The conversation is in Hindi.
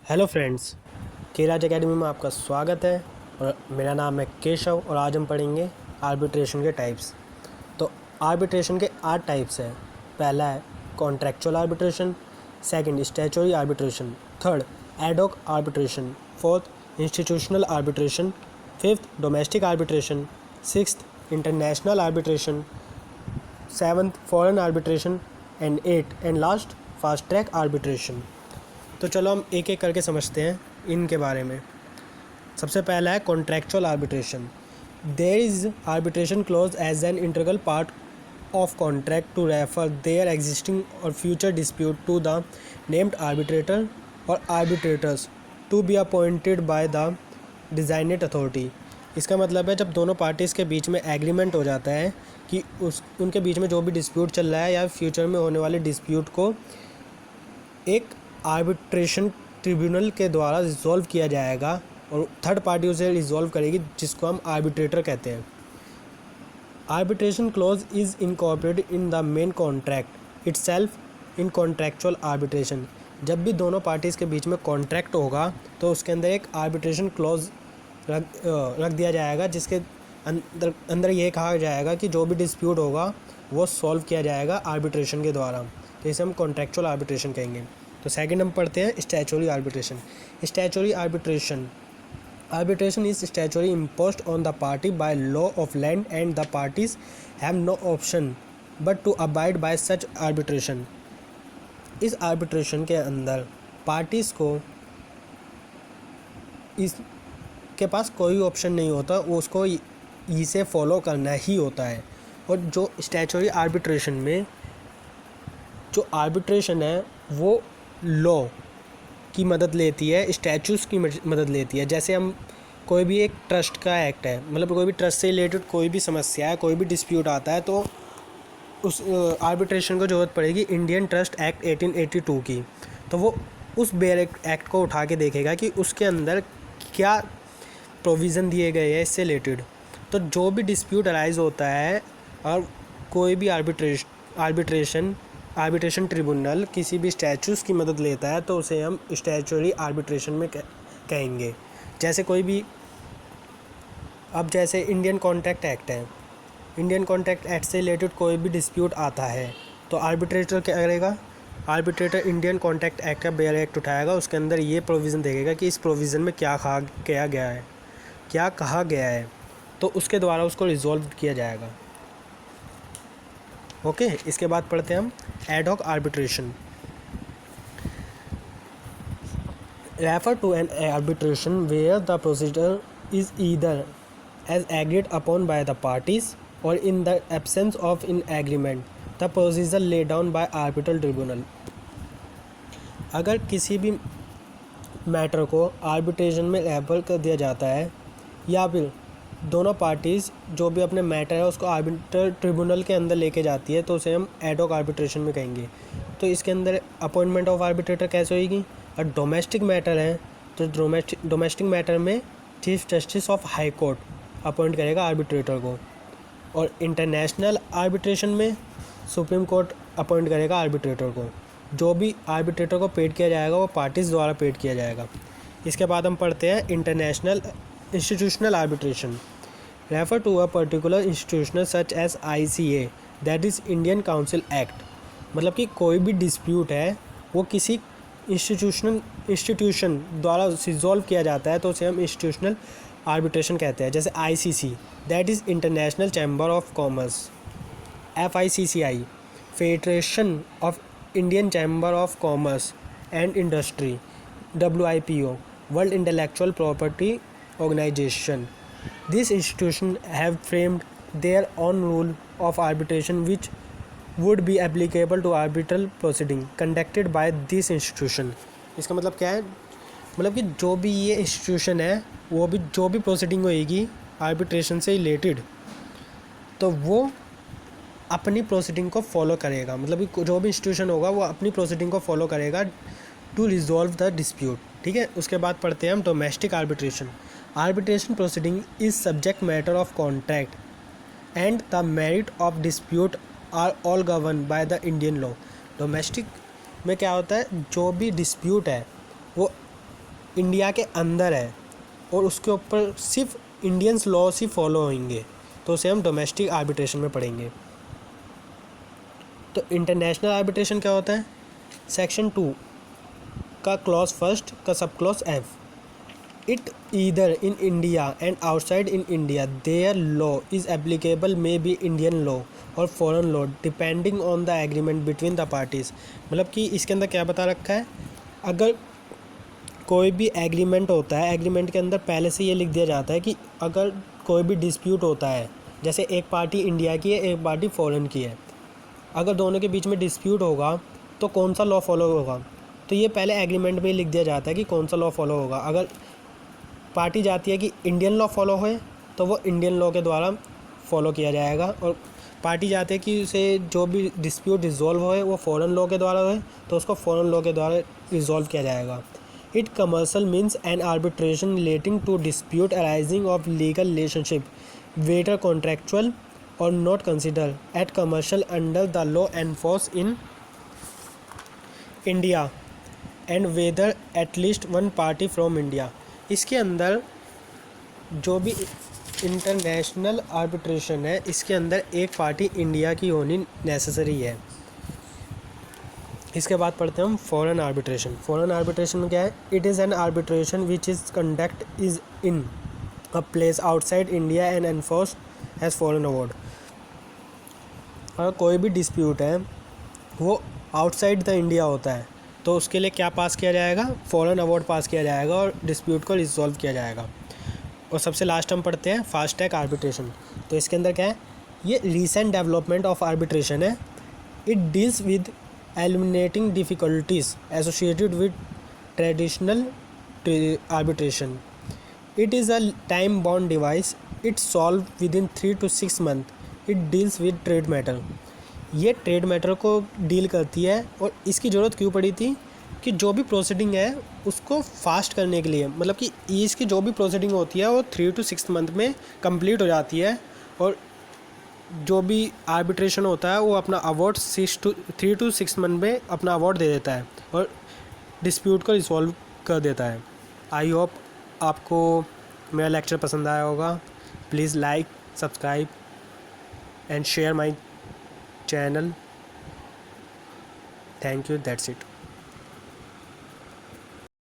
हेलो फ्रेंड्स, केराज एकेडमी में आपका स्वागत है। और मेरा नाम है केशव और आज हम पढ़ेंगे आर्बिट्रेशन के टाइप्स। तो आर्बिट्रेशन के 8 टाइप्स हैं। पहला है contractual arbitration, second statutory arbitration, third ad hoc arbitration, fourth institutional arbitration, fifth domestic arbitration, sixth international arbitration, seventh foreign arbitration and eight and last fast track arbitration. तो चलो हम एक एक करके समझते हैं इनके बारे में। सबसे पहला है contractual arbitration. There is arbitration clause as an integral part of contract to refer their existing or future dispute to the named arbitrator or arbitrators to be appointed by the designated authority. इसका मतलब है जब दोनों पार्टीज़ के बीच में एग्रीमेंट हो जाता है कि उनके बीच में जो भी डिस्प्यूट चल रहा है या फ्यूचर में होने वाले डिस्प्यूट को एक आर्बिट्रेशन ट्रिब्यूनल के द्वारा रिजॉल्व किया जाएगा और थर्ड पार्टी उसे रिजॉल्व करेगी, जिसको हम आर्बिट्रेटर कहते हैं। Arbitration clause is incorporated in the main contract itself in contractual arbitration. जब भी दोनों पार्टीज़ के बीच में कॉन्ट्रैक्ट होगा तो उसके अंदर एक आर्बिट्रेशन क्लॉज रख दिया जाएगा, जिसके अंदर ये कहा जाएगा कि जो भी डिस्प्यूट होगा वो सॉल्व किया जाएगा आर्बिट्रेशन के द्वारा। तो इसे हम कॉन्ट्रैक्चुअल आर्बिट्रेशन कहेंगे। तो सेकंड हम पढ़ते हैं statutory arbitration. Statutory arbitration is statutory imposed on the party by law of land and the parties have no option but to abide by such arbitration. इस आर्बिट्रेशन के अंदर पार्टीज़ को इसके पास कोई ऑप्शन नहीं होता, वो उसको इसे फॉलो करना ही होता है। और जो स्टैचुटरी आर्बिट्रेशन में जो आर्बिट्रेशन है वो लॉ की मदद लेती है, स्टैचूस की मदद लेती है। जैसे हम कोई भी एक ट्रस्ट का एक्ट है, मतलब कोई भी ट्रस्ट से रिलेटेड कोई भी समस्या है, कोई भी डिस्प्यूट आता है तो उस आर्बिट्रेशन को ज़रूरत पड़ेगी इंडियन ट्रस्ट एक्ट 1882 की। तो वो उस बेयर एक्ट को उठा के देखेगा कि उसके अंदर क्या प्रोविज़न दिए गए हैं इससे रिलेटेड। तो जो भी डिस्प्यूट अराइज होता है और कोई भी आर्बिट्रेशन ट्रिब्यूनल किसी भी स्टैचूस की मदद लेता है तो उसे हम स्टैचुटरी आर्बिट्रेशन में कहेंगे। जैसे कोई भी अब जैसे इंडियन कॉन्ट्रैक्ट एक्ट है, इंडियन कॉन्ट्रैक्ट एक्ट से रिलेटेड कोई भी डिस्प्यूट आता है तो आर्बिट्रेटर क्या करेगा, आर्बिट्रेटर इंडियन कॉन्ट्रैक्ट एक्ट का बेयर एक्ट उठाएगा, उसके अंदर ये प्रोविज़न देखेगा कि इस प्रोविज़न में क्या कहा गया है, तो उसके द्वारा उसको रिजॉल्व किया जाएगा। ओके, इसके बाद पढ़ते हैं हम ad hoc arbitration. Refer to an arbitration where the procedure is either as agreed upon by the parties or in the absence of in agreement the procedure lay down by arbitral tribunal. अगर किसी भी मैटर को आर्बिट्रेशन में रेफर कर दिया जाता है या फिर दोनों पार्टीज़ जो भी अपने मैटर है उसको आर्बिट्रल ट्रिब्यूनल के अंदर लेके जाती है तो उसे हम एडहॉक आर्बिट्रेशन में कहेंगे। तो इसके अंदर अपॉइंटमेंट ऑफ आर्बिट्रेटर कैसे होगी, और डोमेस्टिक मैटर है तो डोमेस्टिक मैटर में chief justice of high court appoint करेगा आर्बिट्रेटर को, और इंटरनेशनल आर्बिट्रेशन में सुप्रीम कोर्ट अपॉइंट करेगा आर्बिट्रेटर को। जो भी आर्बिट्रेटर को पेड किया जाएगा वो पार्टीज़ द्वारा पेड किया जाएगा। इसके बाद हम पढ़ते हैं international institutional arbitration. Refer to a particular institutional such as ICA that is Indian council act. मतलब कि कोई भी डिस्प्यूट है वो किसी इंस्टीट्यूशन द्वारा रिजॉल्व किया जाता है तो उसे हम इंस्टीट्यूशनल आर्बिट्रेशन कहते हैं। जैसे ICC that is international chamber of commerce, FICCI federation of Indian chamber of commerce and industry, WIPO world intellectual property organization. These institutions have framed their own rule of arbitration which would be applicable to arbitral proceeding conducted by this institution. इसका मतलब क्या है, मतलब कि जो भी ये इंस्टीट्यूशन है वो भी जो भी प्रोसीडिंग होएगी आर्बिट्रेशन से रिलेटेड तो वो अपनी प्रोसीडिंग को फॉलो करेगा। मतलब कि जो भी इंस्टीट्यूशन होगा वो अपनी प्रोसीडिंग को फॉलो करेगा टू रिजॉल्व द डिस्प्यूट। ठीक है, उसके बाद पढ़ते हैं हम domestic arbitration. Arbitration proceeding is subject matter of contract and the merit of dispute are all governed by the Indian law. Domestic में क्या होता है, जो भी डिस्प्यूट है वो इंडिया के अंदर है और उसके ऊपर सिर्फ इंडियंस लॉस ही फॉलो होंगे, तो उसे हम डोमेस्टिक आर्बिट्रेशन में पढ़ेंगे। तो इंटरनेशनल आर्बिट्रेशन क्या होता है? सेक्शन 2 का क्लॉज फर्स्ट का sub clause F, it either in India and outside in India their law is applicable may be Indian law or foreign law depending on the agreement between the parties. मतलब कि इसके अंदर क्या बता रखा है, अगर कोई भी एग्रीमेंट होता है, एग्रीमेंट के अंदर पहले से ये लिख दिया जाता है कि अगर कोई भी डिस्प्यूट होता है, जैसे एक पार्टी इंडिया की है, एक पार्टी फॉरेन की है, अगर दोनों के बीच में डिस्प्यूट होगा तो कौन सा लॉ फॉलो होगा, तो ये पहले एग्रीमेंट में लिख दिया जाता है कि कौन सा लॉ फॉलो होगा। अगर पार्टी जाती है कि इंडियन लॉ फॉलो होए तो वो इंडियन लॉ के द्वारा फॉलो किया जाएगा, और पार्टी चाहते हैं कि उसे जो भी डिस्प्यूट रिजॉल्व होए वो फॉरेन लॉ के द्वारा होए तो उसको फॉरेन लॉ के द्वारा रिजॉल्व किया जाएगा। It commercial means an arbitration relating to dispute arising of legal relationship whether contractual or not consider at commercial under the law enforce in India and whether at least one party from India. इसके अंदर जो भी इंटरनेशनल आर्बिट्रेशन है, इसके अंदर एक पार्टी इंडिया की होनी नेसेसरी है। इसके बाद पढ़ते हैं हम फॉरेन आर्बिट्रेशन। फॉरेन आर्बिट्रेशन में क्या है? It is an arbitration which is conduct is in a place outside India and enforce as foreign award. अगर कोई भी डिस्प्यूट है वो आउटसाइड द इंडिया होता है तो उसके लिए क्या पास किया जाएगा? फॉरेन अवार्ड पास किया जाएगा और डिस्प्यूट को रिजॉल्व किया जाएगा। और सबसे लास्ट हम पढ़ते हैं फास्ट ट्रैक आर्बिट्रेशन। तो इसके अंदर क्या है? ये रीसेंट डेवलपमेंट ऑफ आर्बिट्रेशन है। It deals with eliminating difficulties associated with traditional arbitration. It is a time bound device. It solve with in 3 to 6 month. It deals with trade matter. ये ट्रेड मैटर को डील करती है। और इसकी ज़रूरत क्यों पड़ी थी कि जो भी प्रोसीडिंग है उसको फास्ट करने के लिए, मतलब कि इसकी जो भी प्रोसीडिंग होती है वो 3 to 6 मंथ में कंप्लीट हो जाती है, और जो भी आर्बिट्रेशन होता है वो अपना अवार्ड 3 to 6 मंथ में अपना अवार्ड दे देता है और डिस्प्यूट को रिसॉल्व कर देता है। आई होप आपको मेरा लेक्चर पसंद आया होगा। Please like, subscribe and share my channel. Thank you. That's it.